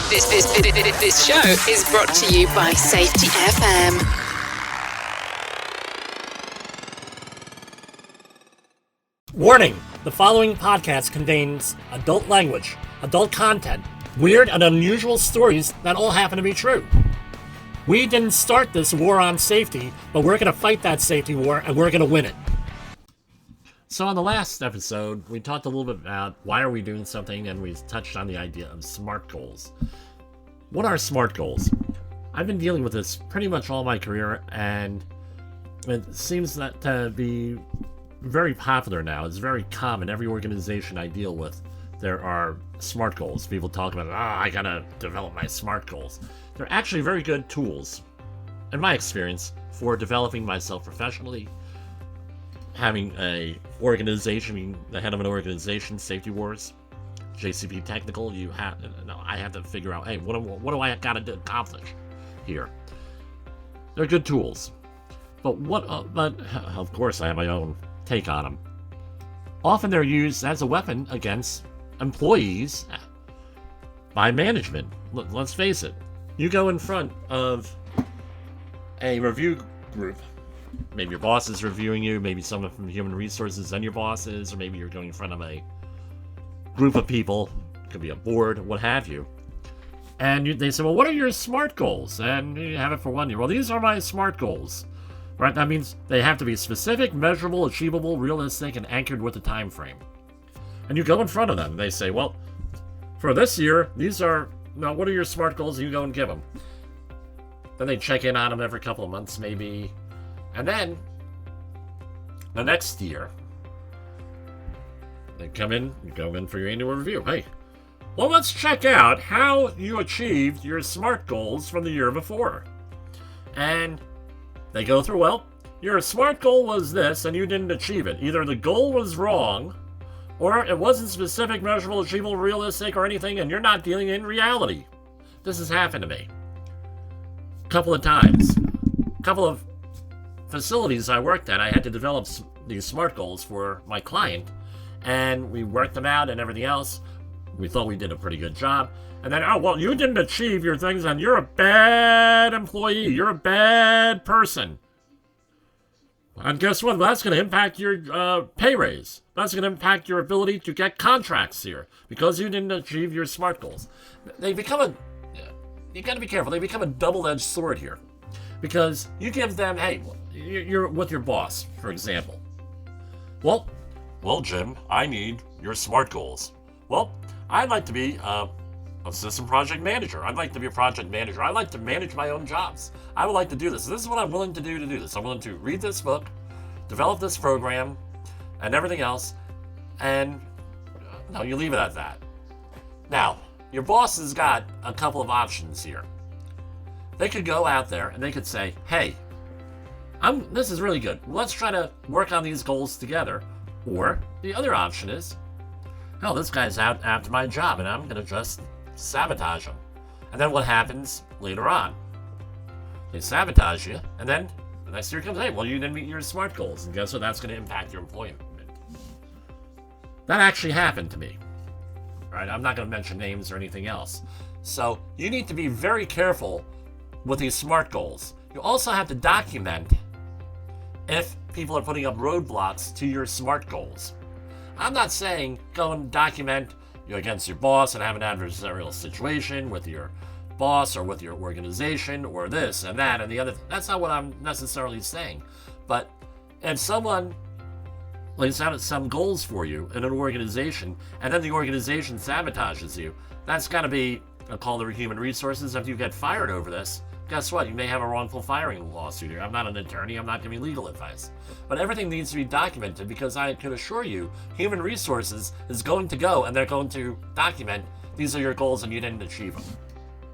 This show is brought to you by Safety FM. Warning! The following podcast contains adult language, adult content, weird and unusual stories that all happen to be true. We didn't start this war on safety, but we're going to fight that safety war and we're going to win it. So on the last episode, we talked a little bit about why are we doing something, and we touched on the idea of SMART goals. What are SMART goals? I've been dealing with this pretty much all my career, and it seems that to be very popular now. It's very common. Every organization I deal with, there are SMART goals. People talk about, I gotta develop my SMART goals. They're actually very good tools, in my experience, for developing myself professionally. Having a organization, being the head of an organization, Safety Wars, JCP Technical, I have to figure out, hey, what do I gotta accomplish here? They're good tools, but of course I have my own take on them. Often they're used as a weapon against employees by management. Let's face it. You go in front of a review group. Maybe your boss is reviewing you, maybe someone from Human Resources and your boss is, or maybe you're going in front of a group of people, it could be a board, what have you. And they say, well, what are your SMART goals? And you have it for 1 year. Well, these are my SMART goals. Right? That means they have to be specific, measurable, achievable, realistic, and anchored with a time frame. And you go in front of them. They say, well, for this year, what are your SMART goals? And you go and give them. Then they check in on them every couple of months, maybe. And then, the next year, they come in, you go in for your annual review. Hey, well, let's check out how you achieved your SMART goals from the year before. And they go through, well, your SMART goal was this, and you didn't achieve it. Either the goal was wrong, or it wasn't specific, measurable, achievable, realistic, or anything, and you're not dealing in reality. This has happened to me. A couple of times. A couple of facilities I worked at, I had to develop these SMART goals for my client, and we worked them out and everything else. We thought we did a pretty good job. And then, you didn't achieve your things, and you're a bad employee. You're a bad person. And guess what? That's going to impact your pay raise. That's going to impact your ability to get contracts here because you didn't achieve your SMART goals. You got to be careful. They become a double-edged sword here because you give them, hey, you're with your boss, for example. Well, Jim, I need your SMART goals. Well, I'd like to be a system project manager. I'd like to be a project manager. I'd like to manage my own jobs. I would like to do this. This is what I'm willing to do this. I'm willing to read this book, develop this program, and everything else. And no, you leave it at that. Now, your boss has got a couple of options here. They could go out there and they could say, hey, this is really good. Let's try to work on these goals together. Or the other option is, this guy's out after my job and I'm going to just sabotage him. And then what happens later on? They sabotage you, and then the next year comes, hey, well, you didn't meet your SMART goals. And guess what? That's going to impact your employment. That actually happened to me. Right? I'm not going to mention names or anything else. So you need to be very careful with these SMART goals. You also have to document if people are putting up roadblocks to your SMART goals. I'm not saying go and document you're against your boss and have an adversarial situation with your boss or with your organization or this and that and the other. That's not what I'm necessarily saying. But if someone lays out some goals for you in an organization and then the organization sabotages you, that's got to be a call to Human Resources. If you get fired over this, guess what? You may have a wrongful firing lawsuit here. I'm not an attorney. I'm not giving legal advice. But everything needs to be documented because I can assure you, Human Resources is going to go and they're going to document these are your goals and you didn't achieve them.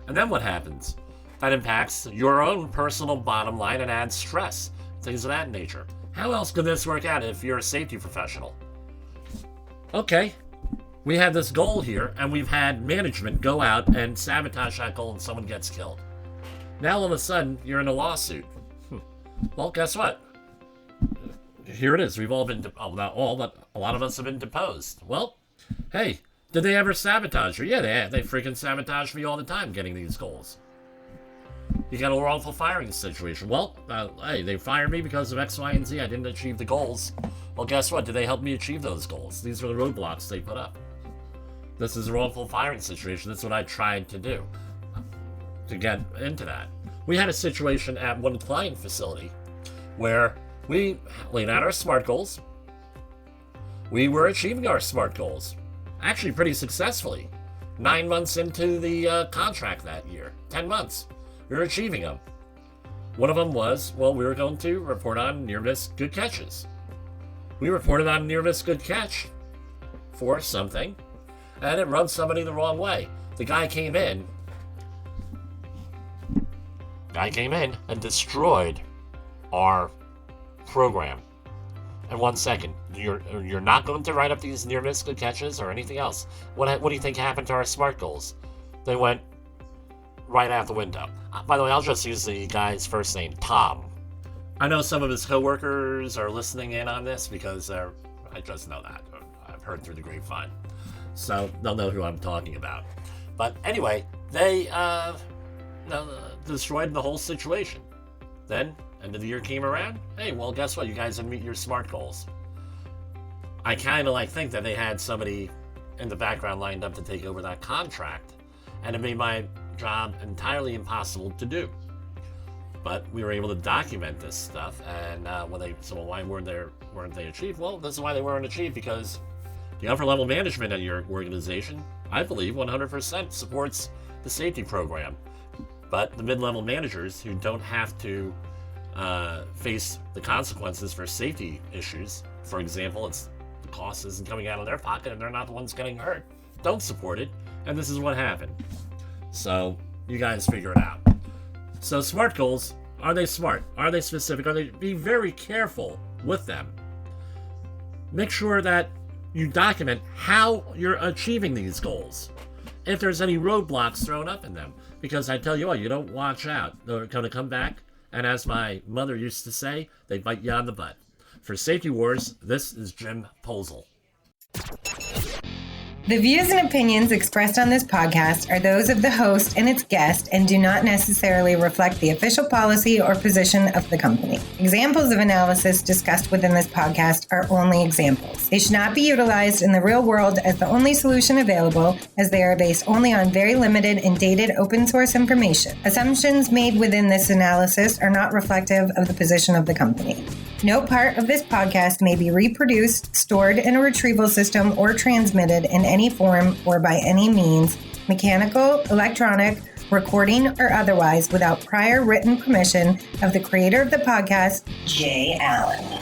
And then what happens? That impacts your own personal bottom line and adds stress, things of that nature. How else could this work out if you're a safety professional? Okay, we have this goal here and we've had management go out and sabotage that goal and someone gets killed. Now all of a sudden, you're in a lawsuit. Well, guess what? Here it is. We've all been, not all, but a lot of us have been deposed. Well, hey, Did they ever sabotage you? Yeah, they freaking sabotage me all the time getting these goals. You got a wrongful firing situation. Well, hey, they fired me because of X, Y, and Z. I didn't achieve the goals. Well, guess what? Did they help me achieve those goals? These are the roadblocks they put up. This is a wrongful firing situation. That's what I tried to do to get into that. We had a situation at one client facility where we laid out our SMART goals. We were achieving our SMART goals, actually pretty successfully. 9 months into the contract that year, 10 months, we were achieving them. One of them was, well, we were going to report on near-miss good catches. We reported on near-miss good catch for something, and it rubbed somebody the wrong way. The guy came in and destroyed our program. In 1 second, you're not going to write up these near-miss good catches or anything else. What do you think happened to our SMART goals? They went right out the window. By the way, I'll just use the guy's first name, Tom. I know some of his coworkers are listening in on this because I just know that. I've heard through the grapevine. So they'll know who I'm talking about. But anyway, they destroyed the whole situation. Then, end of the year came around. Hey, well, guess what? You guys didn't meet your SMART goals. I kind of think that they had somebody in the background lined up to take over that contract, and it made my job entirely impossible to do. But we were able to document this stuff, and why weren't they achieved? Well, this is why they weren't achieved, because the upper level management at your organization, I believe, 100% supports the safety program. But the mid-level managers who don't have to face the consequences for safety issues, for example, the cost isn't coming out of their pocket and they're not the ones getting hurt, don't support it, and this is what happened. So you guys figure it out. So SMART goals, are they smart? Are they specific? Be very careful with them. Make sure that you document how you're achieving these goals. If there's any roadblocks thrown up in them. Because I tell you what, you don't watch out, they're going to come back, and as my mother used to say, they bite you on the butt. For Safety Wars, this is Jim Posel. The views and opinions expressed on this podcast are those of the host and its guest and do not necessarily reflect the official policy or position of the company. Examples of analysis discussed within this podcast are only examples. They should not be utilized in the real world as the only solution available, as they are based only on very limited and dated open source information. Assumptions made within this analysis are not reflective of the position of the company. No part of this podcast may be reproduced, stored in a retrieval system, or transmitted in any form or by any means, mechanical, electronic, recording, or otherwise, without prior written permission of the creator of the podcast, Jay Allen.